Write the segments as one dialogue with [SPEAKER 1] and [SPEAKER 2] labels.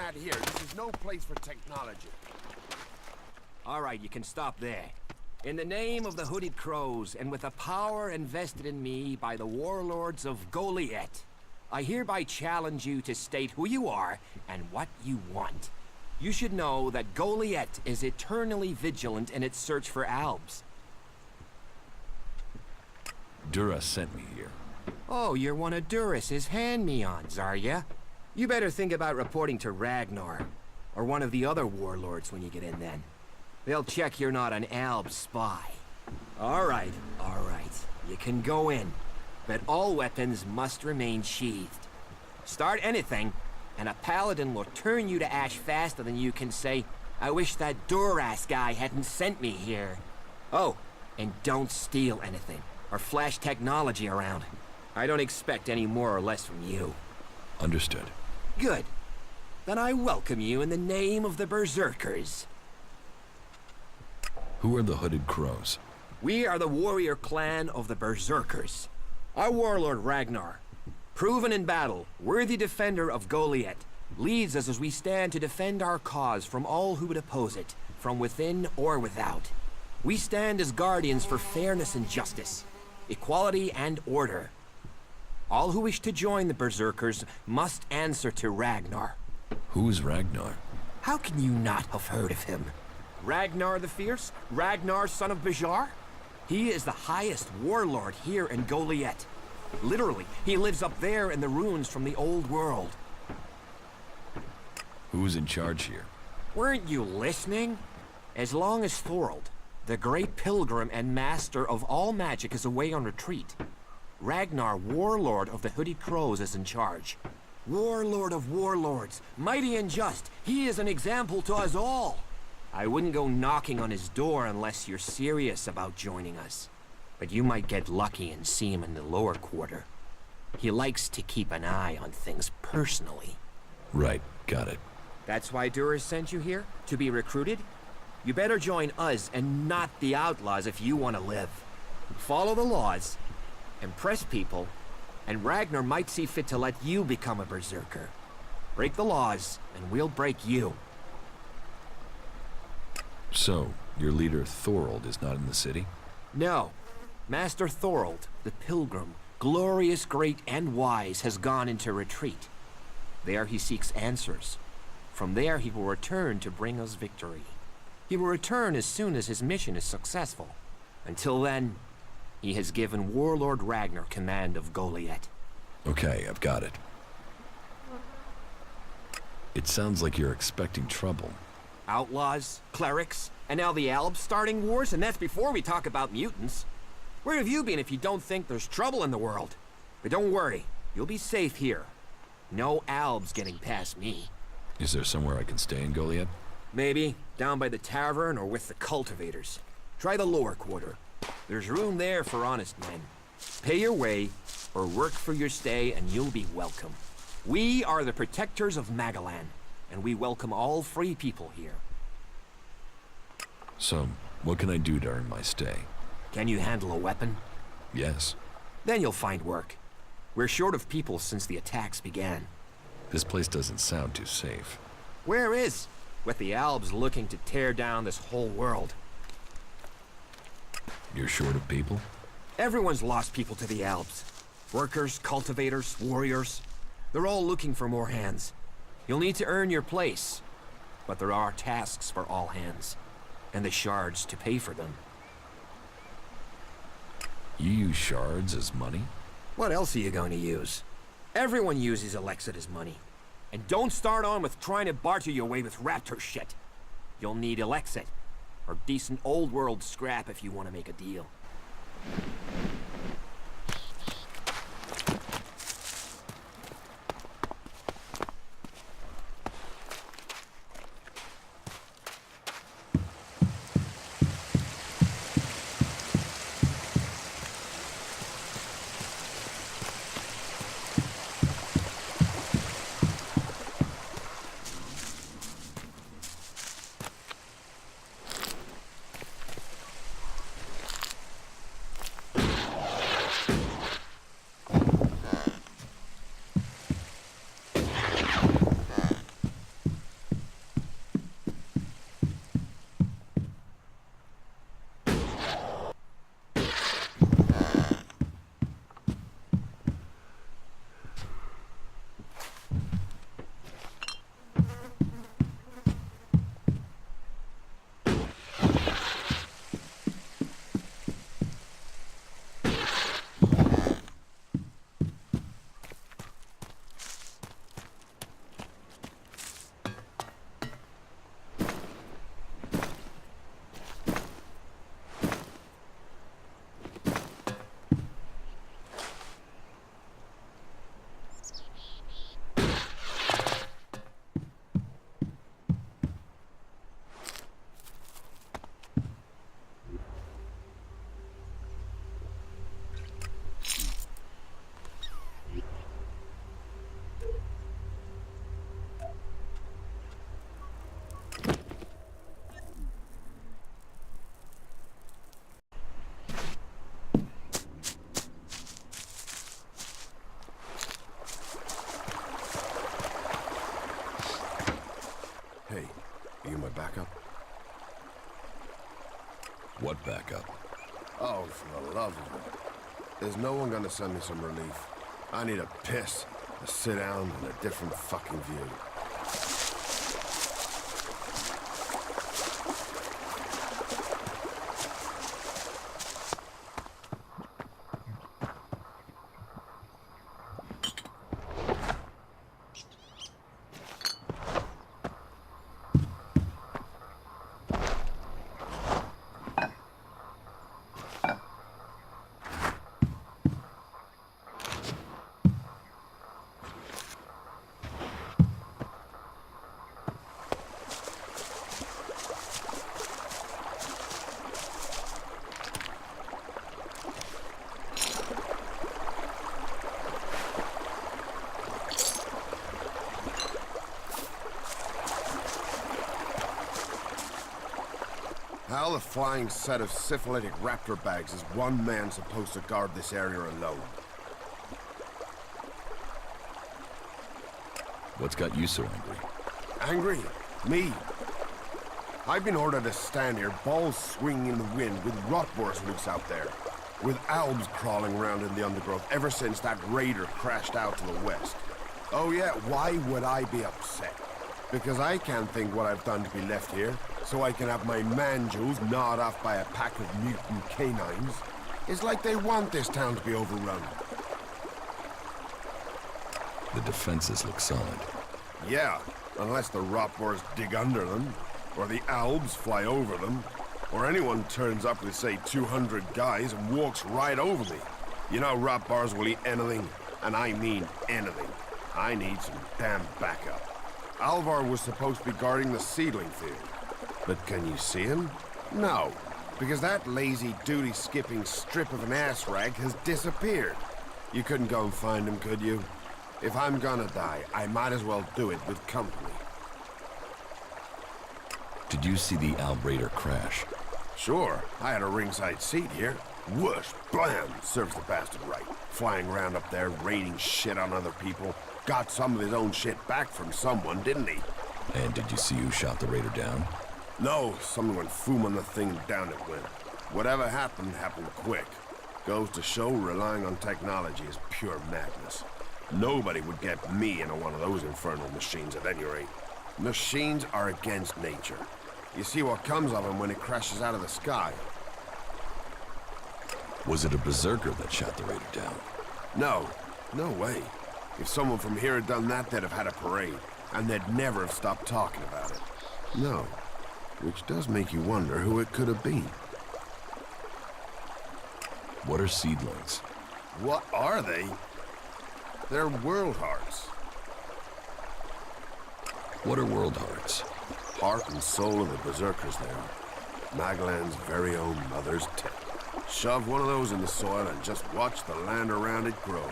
[SPEAKER 1] at here. This is no place for technology.
[SPEAKER 2] All right, you can stop there. In the name of the Hooded Crows, and with the power invested in me by the warlords of Golиет, I hereby challenge you to state who you are and what you want. You should know that Golиет is eternally vigilant in its search for albs.
[SPEAKER 3] Dura sent me here.
[SPEAKER 2] Oh, you're one of Duras's hand-me-ons, are ya? You better think about reporting to Ragnar, or one of the other warlords when you get in then. They'll check you're not an alb spy. All right. You can go in, but all weapons must remain sheathed. Start anything, and a paladin will turn you to ash faster than you can say, I wish that Duras guy hadn't sent me here. Oh, and don't steal anything, or flash technology around. I don't expect any more or less from you.
[SPEAKER 3] Understood.
[SPEAKER 2] Good. Then I welcome you in the name of the Berserkers.
[SPEAKER 3] Who are the Hooded Crows?
[SPEAKER 2] We are the warrior clan of the Berserkers. Our warlord Ragnar, proven in battle, worthy defender of Golиет, leads us as we stand to defend our cause from all who would oppose it, from within or without. We stand as guardians for fairness and justice, equality and order. All who wish to join the Berserkers must answer to Ragnar.
[SPEAKER 3] Who's Ragnar?
[SPEAKER 2] How can you not have heard of him? Ragnar the Fierce? Ragnar, son of Bajar? He is the highest warlord here in Golиет. Literally, he lives up there in the ruins from the old world.
[SPEAKER 3] Who's in charge here?
[SPEAKER 2] Weren't you listening? As long as Thorold, the great pilgrim and master of all magic, is away on retreat, Ragnar, warlord of the Hooded Crows, is in charge. Warlord of warlords, mighty and just, he is an example to us all. I wouldn't go knocking on his door unless you're serious about joining us. But you might get lucky and see him in the lower quarter. He likes to keep an eye on things personally.
[SPEAKER 3] Right, got it.
[SPEAKER 2] That's why Duras sent you here? To be recruited? You better join us and not the outlaws if you want to live. Follow the laws, impress people, and Ragnar might see fit to let you become a berserker. Break the laws, and we'll break you.
[SPEAKER 3] So, your leader Thorold is not in the city?
[SPEAKER 2] No. Master Thorold, the pilgrim, glorious, great, and wise, has gone into retreat. There he seeks answers. From there he will return to bring us victory. He will return as soon as his mission is successful. Until then, he has given Warlord Ragnar command of Golиет.
[SPEAKER 3] Okay, I've got it. It sounds like you're expecting trouble.
[SPEAKER 2] Outlaws, clerics, and now the Albs starting wars, and that's before we talk about mutants. Where have you been if you don't think there's trouble in the world? But don't worry, you'll be safe here. No Albs getting past me.
[SPEAKER 3] Is there somewhere I can stay in Golиет?
[SPEAKER 2] Maybe, down by the tavern or with the cultivators. Try the lower quarter. There's room there for honest men. Pay your way, or work for your stay, and you'll be welcome. We are the protectors of Magalan, and we welcome all free people here.
[SPEAKER 3] So, what can I do to earn my stay?
[SPEAKER 2] Can you handle a weapon?
[SPEAKER 3] Yes.
[SPEAKER 2] Then you'll find work. We're short of people since the attacks began.
[SPEAKER 3] This place doesn't sound too safe.
[SPEAKER 2] Where is? With the Albs looking to tear down this whole world.
[SPEAKER 3] You're short of people?
[SPEAKER 2] Everyone's lost people to the Albs. Workers, cultivators, warriors. They're all looking for more hands. You'll need to earn your place. But there are tasks for all hands. And the shards to pay for them.
[SPEAKER 3] You use shards as money?
[SPEAKER 2] What else are you going to use? Everyone uses ELEX as money. And don't start on with trying to barter your way with raptor shit. You'll need ELEX or decent old world scrap if you want to make a deal.
[SPEAKER 1] Are you my backup?
[SPEAKER 3] What backup?
[SPEAKER 1] Oh, for the love of it. There's no one gonna send me some relief. I need a piss, a sit down, and a different fucking view. How the flying set of syphilitic raptor bags is one man supposed to guard this area alone?
[SPEAKER 3] What's got you so angry?
[SPEAKER 1] Angry? Me? I've been ordered to stand here, balls swinging in the wind, with rotboars loose out there. With albs crawling around in the undergrowth ever since that raider crashed out to the west. Oh yeah, why would I be upset? Because I can't think what I've done to be left here, so I can have my man-jewels gnawed off by a pack of mutant canines. It's like they want this town to be overrun.
[SPEAKER 3] The defenses look solid.
[SPEAKER 1] Yeah, unless the rotboars dig under them, or the albs fly over them, or anyone turns up with, say, 200 guys and walks right over me. You know rotboars will eat anything, and I mean anything. I need some damn backup. Alvar was supposed to be guarding the seedling field. But can you see him? No, because that lazy duty-skipping strip of an ass rag has disappeared. You couldn't go and find him, could you? If I'm gonna die, I might as well do it with company.
[SPEAKER 3] Did you see the Albrader crash?
[SPEAKER 1] Sure, I had a ringside seat here. Whoosh, blam, serves the bastard right. Flying around up there, raining shit on other people. Got some of his own shit back from someone, didn't he?
[SPEAKER 3] And did you see who shot the raider down?
[SPEAKER 1] No, someone went foom on the thing and down it went. Whatever happened, happened quick. Goes to show relying on technology is pure madness. Nobody would get me into one of those infernal machines at any rate. Machines are against nature. You see what comes of them when it crashes out of the sky.
[SPEAKER 3] Was it a berserker that shot the raider down?
[SPEAKER 1] No, no way. If someone from here had done that, they'd have had a parade, and they'd never have stopped talking about it. No, which does make you wonder who it could have been.
[SPEAKER 3] What are seedlings?
[SPEAKER 1] What are they? They're world hearts.
[SPEAKER 3] What are world hearts?
[SPEAKER 1] Heart and soul of the berserkers they are. Maglan's very own mother's tip. Shove one of those in the soil and just watch the land around it grow.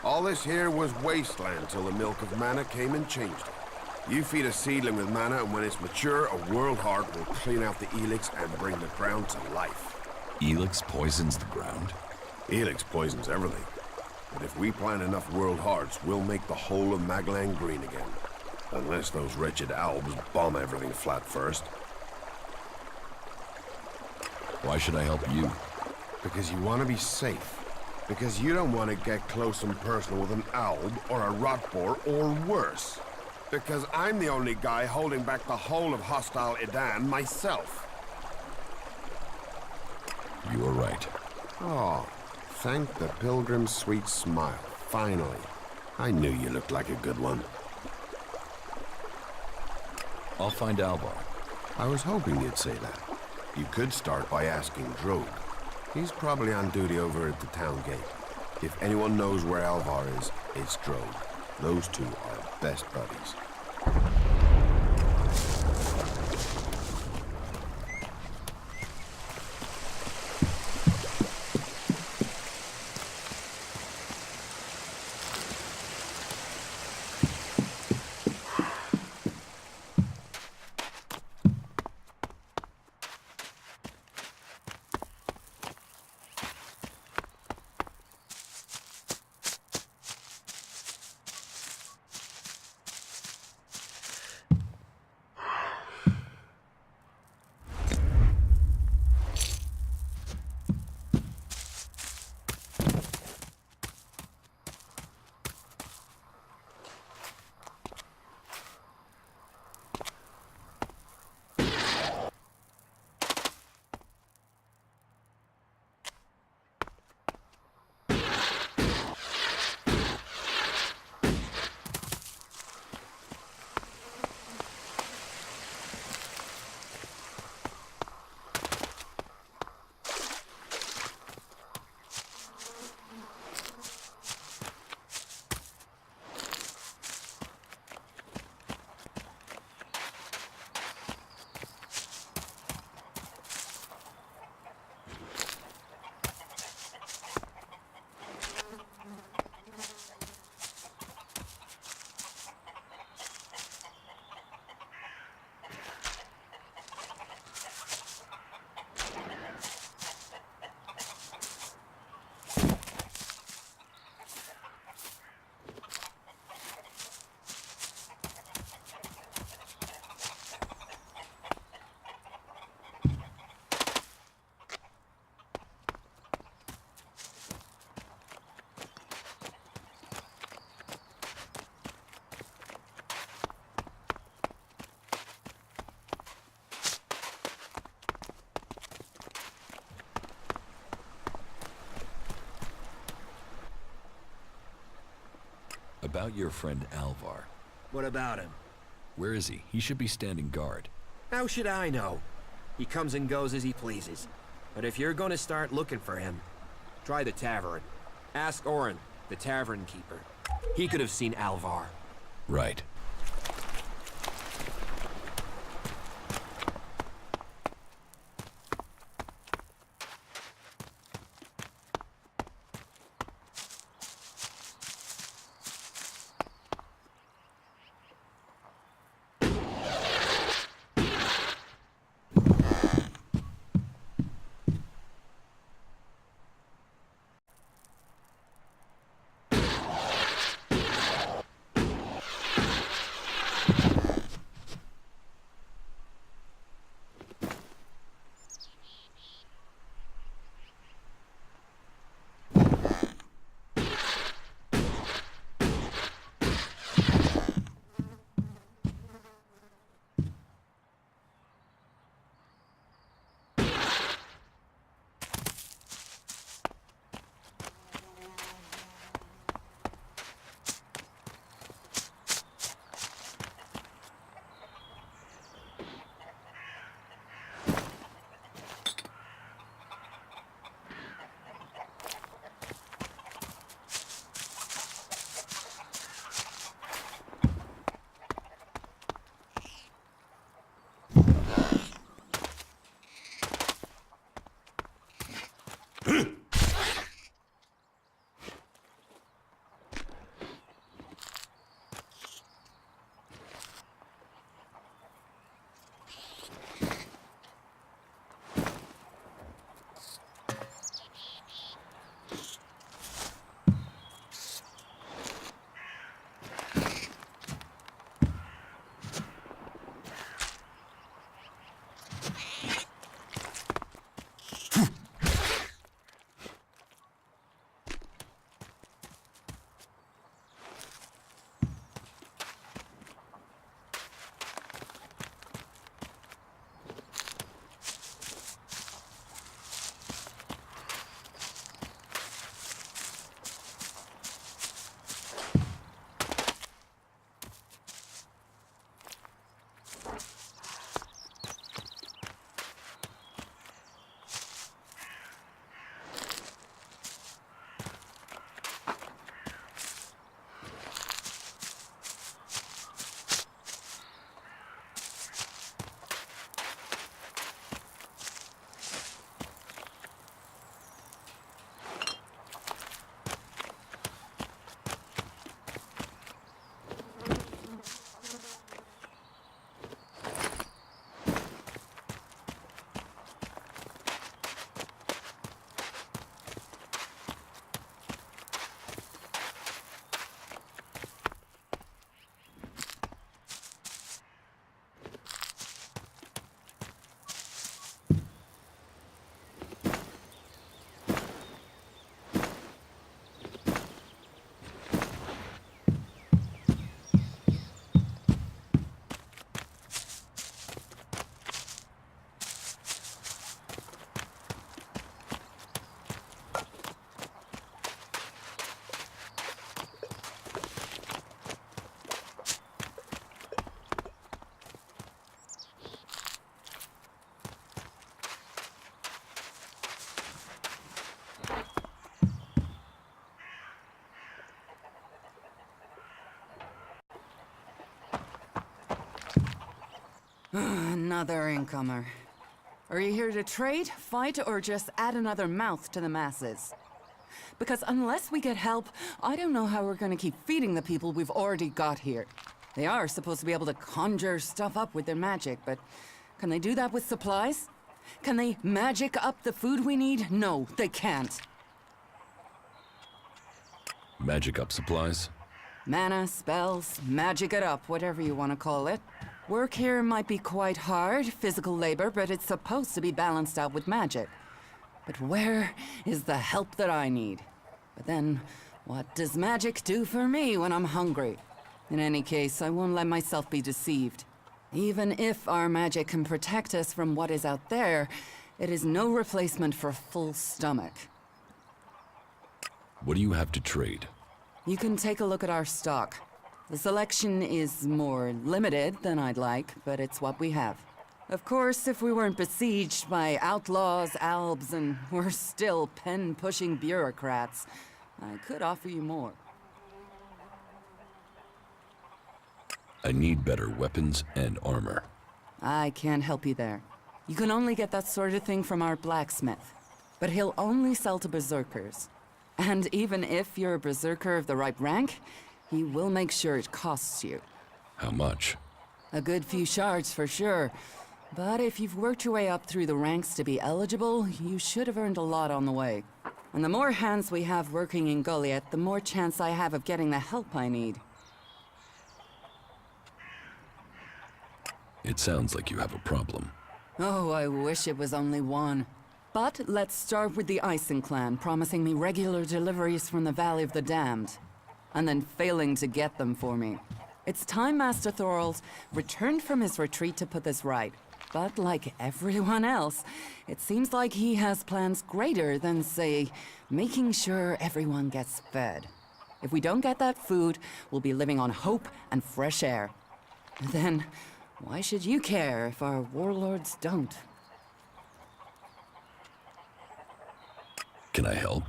[SPEAKER 1] All this here was wasteland till the milk of mana came and changed it. You feed a seedling with mana, and when it's mature, a world heart will clean out the ELEX and bring the ground to life.
[SPEAKER 3] ELEX poisons the ground?
[SPEAKER 1] ELEX poisons everything. But if we plant enough world hearts, we'll make the whole of Maglan green again. Unless those wretched albs bomb everything flat first.
[SPEAKER 3] Why should I help you?
[SPEAKER 1] Because you want to be safe. Because you don't want to get close and personal with an alb or a rotboar or worse. Because I'm the only guy holding back the whole of hostile Edan myself.
[SPEAKER 3] You are right.
[SPEAKER 1] Oh, thank the pilgrim's sweet smile. Finally. I knew you looked like a good one.
[SPEAKER 3] I'll find Alvar.
[SPEAKER 1] I was hoping you'd say that. You could start by asking Drogue. He's probably on duty over at the town gate. If anyone knows where Alvar is, it's Drogue. Those two are best buddies.
[SPEAKER 3] about your friend Alvar.
[SPEAKER 2] What about him?
[SPEAKER 3] Where is he? He should be standing guard.
[SPEAKER 2] How should I know? He comes and goes as he pleases. But if you're gonna start looking for him, try the tavern. Ask Oren, the tavern keeper. He could have seen Alvar.
[SPEAKER 3] Right.
[SPEAKER 4] Another incomer. Are you here to trade, fight, or just add another mouth to the masses? Because unless we get help, I don't know how we're gonna keep feeding the people we've already got here. They are supposed to be able to conjure stuff up with their magic, but can they do that with supplies? Can they magic up the food we need? No, they can't.
[SPEAKER 3] Magic up supplies?
[SPEAKER 4] Mana, spells, magic it up, whatever you want to call it. Work here might be quite hard, physical labor, but it's supposed to be balanced out with magic. But where is the help that I need? But then, what does magic do for me when I'm hungry? In any case, I won't let myself be deceived. Even if our magic can protect us from what is out there, it is no replacement for a full stomach.
[SPEAKER 3] What do you have to trade?
[SPEAKER 4] You can take a look at our stock. The selection is more limited than I'd like, but it's what we have. Of course, if we weren't besieged by outlaws, albs, and we're still pen-pushing bureaucrats, I could offer you more.
[SPEAKER 3] I need better weapons and armor.
[SPEAKER 4] I can't help you there. You can only get that sort of thing from our blacksmith. But he'll only sell to berserkers. And even if you're a berserker of the right rank, he will make sure it costs you.
[SPEAKER 3] How much?
[SPEAKER 4] A good few shards for sure. But if you've worked your way up through the ranks to be eligible, you should have earned a lot on the way. And the more hands we have working in Golliet, the more chance I have of getting the help I need.
[SPEAKER 3] It sounds like you have a problem.
[SPEAKER 4] Oh, I wish it was only one. But let's start with the Ison clan promising me regular deliveries from the Valley of the Damned, and then failing to get them for me. It's time Master Thorald returned from his retreat to put this right. But like everyone else, it seems like he has plans greater than, say, making sure everyone gets fed. If we don't get that food, we'll be living on hope and fresh air. Then, why should you care if our warlords don't?
[SPEAKER 3] Can I help?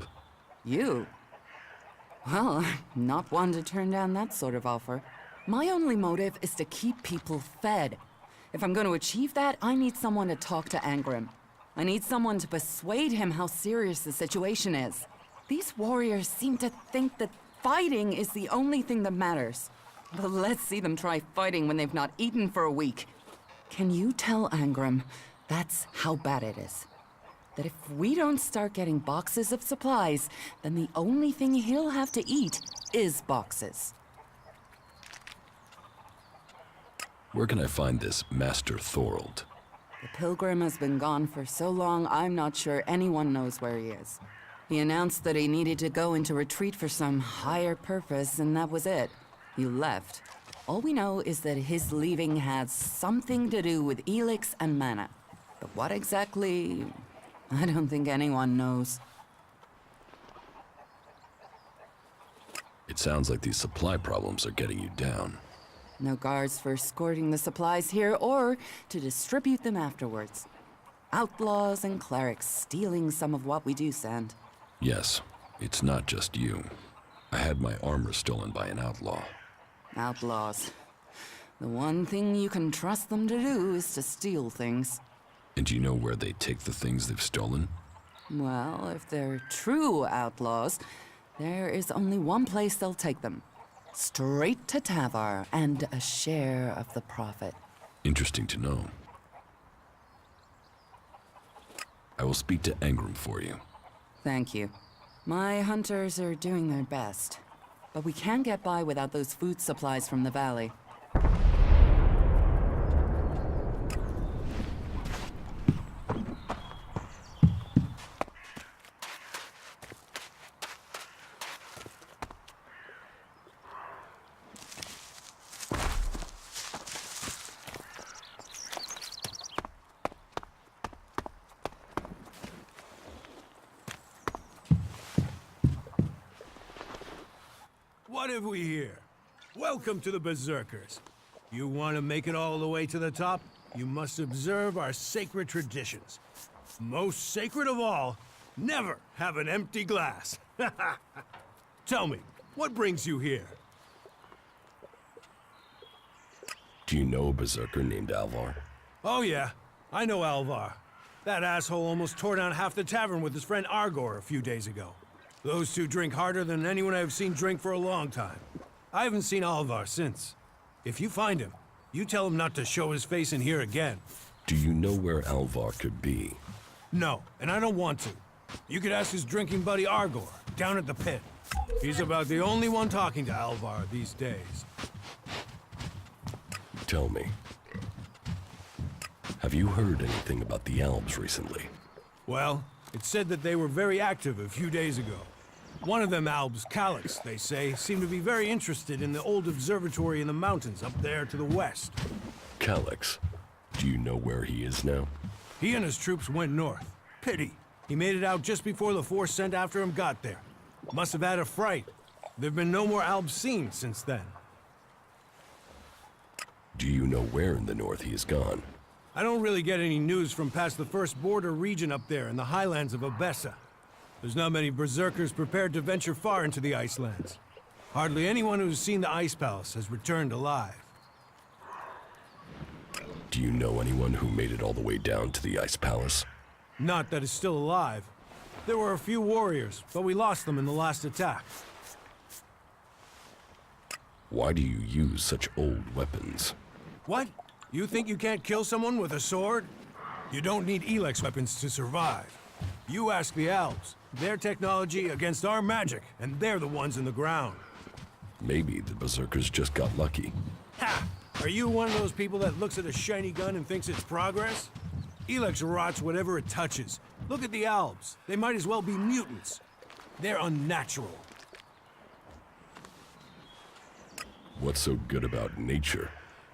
[SPEAKER 4] You? Well, I'm not one to turn down that sort of offer. My only motive is to keep people fed. If I'm going to achieve that, I need someone to talk to Angrim. I need someone to persuade him how serious the situation is. These warriors seem to think that fighting is the only thing that matters. But let's see them try fighting when they've not eaten for a week. Can you tell Angrim that's how bad it is? That if we don't start getting boxes of supplies, then the only thing he'll have to eat is boxes.
[SPEAKER 3] Where can I find this Master Thorald?
[SPEAKER 4] The pilgrim has been gone for so long, I'm not sure anyone knows where he is. He announced that he needed to go into retreat for some higher purpose, and that was it. He left. All we know is that his leaving had something to do with ELEX and mana. But what exactly, I don't think anyone knows.
[SPEAKER 3] It sounds like these supply problems are getting you down.
[SPEAKER 4] No guards for escorting the supplies here or to distribute them afterwards. Outlaws and clerics stealing some of what we do send.
[SPEAKER 3] Yes, it's not just you. I had my armor stolen by an outlaw.
[SPEAKER 4] Outlaws. The one thing you can trust them to do is to steal things.
[SPEAKER 3] And do you know where they take the things they've stolen?
[SPEAKER 4] Well, if they're true outlaws, there is only one place they'll take them. Straight to Tavar and a share of the profit.
[SPEAKER 3] Interesting to know. I will speak to Angrim for you.
[SPEAKER 4] Thank you. My hunters are doing their best. But we can't get by without those food supplies from the valley.
[SPEAKER 5] What have we here? Welcome to the Berserkers. You want to make it all the way to the top? You must observe our sacred traditions. Most sacred of all, never have an empty glass. Tell me, what brings you here?
[SPEAKER 3] Do you know a berserker named Alvar?
[SPEAKER 5] Oh yeah, I know Alvar. That asshole almost tore down half the tavern with his friend Argor a few days ago. Those two drink harder than anyone I've seen drink for a long time. I haven't seen Alvar since. If you find him, you tell him not to show his face in here again.
[SPEAKER 3] Do you know where Alvar could be?
[SPEAKER 5] No, and I don't want to. You could ask his drinking buddy Argor, down at the pit. He's about the only one talking to Alvar these days.
[SPEAKER 3] Tell me, have you heard anything about the Alps recently?
[SPEAKER 5] Well, it's said that they were very active a few days ago. One of them Albs, Calyx, they say, seemed to be very interested in the old observatory in the mountains up there to the west.
[SPEAKER 3] Calyx, do you know where he is now?
[SPEAKER 5] He and his troops went north. Pity. He made it out just before the force sent after him got there. Must have had a fright. There've been no more Alps seen since then.
[SPEAKER 3] Do you know where in the north he has gone?
[SPEAKER 5] I don't really get any news from past the first border region up there in the highlands of Obessa. There's not many berserkers prepared to venture far into the Icelands. Hardly anyone who's seen the Ice Palace has returned alive.
[SPEAKER 3] Do you know anyone who made it all the way down to the Ice Palace?
[SPEAKER 5] Not that is still alive. There were a few warriors, but we lost them in the last attack.
[SPEAKER 3] Why do you use such old weapons?
[SPEAKER 5] What? You think you can't kill someone with a sword? You don't need ELEX weapons to survive. You ask the Alps. Their technology against our magic, and they're the ones in the ground.
[SPEAKER 3] Maybe the berserkers just got lucky.
[SPEAKER 5] Ha! Are you one of those people that looks at a shiny gun and thinks it's progress? ELEX rots whatever it touches. Look at the Alps. They might as well be mutants. They're unnatural.
[SPEAKER 3] What's so good about nature?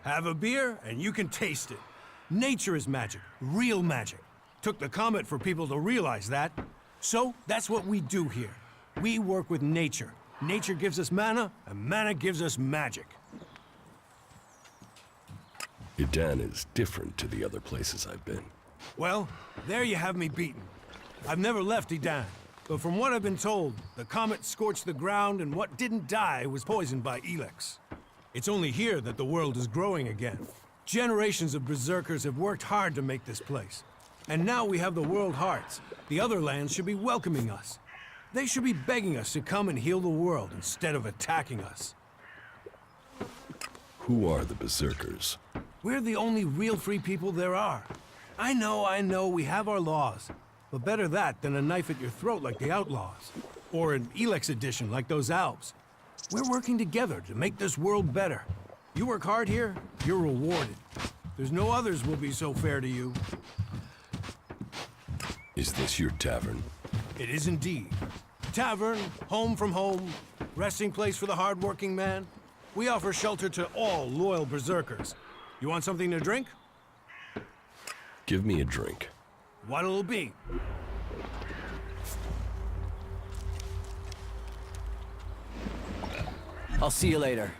[SPEAKER 5] Have a beer, and you can taste it. Nature is magic. Real magic. Took the comet for people to realize that. So, that's what we do here. We work with nature. Nature gives us mana, and mana gives us magic.
[SPEAKER 3] Idan is different to the other places I've been.
[SPEAKER 5] Well, there you have me beaten. I've never left Idan, but from what I've been told, the comet scorched the ground and what didn't die was poisoned by ELEX. It's only here that the world is growing again. Generations of berserkers have worked hard to make this place. And now we have the World Hearts. The other lands should be welcoming us. They should be begging us to come and heal the world instead of attacking us.
[SPEAKER 3] Who are the berserkers?
[SPEAKER 5] We're the only real free people there are. I know, we have our laws. But better that than a knife at your throat like the outlaws. Or an ELEX edition like those Alps. We're working together to make this world better. You work hard here, you're rewarded. There's no others will be so fair to you.
[SPEAKER 3] Is this your tavern?
[SPEAKER 5] It is indeed. Tavern, home from home, resting place for the hard-working man. We offer shelter to all loyal berserkers. You want something to drink?
[SPEAKER 3] Give me a drink.
[SPEAKER 5] What'll it be?
[SPEAKER 6] I'll see you later.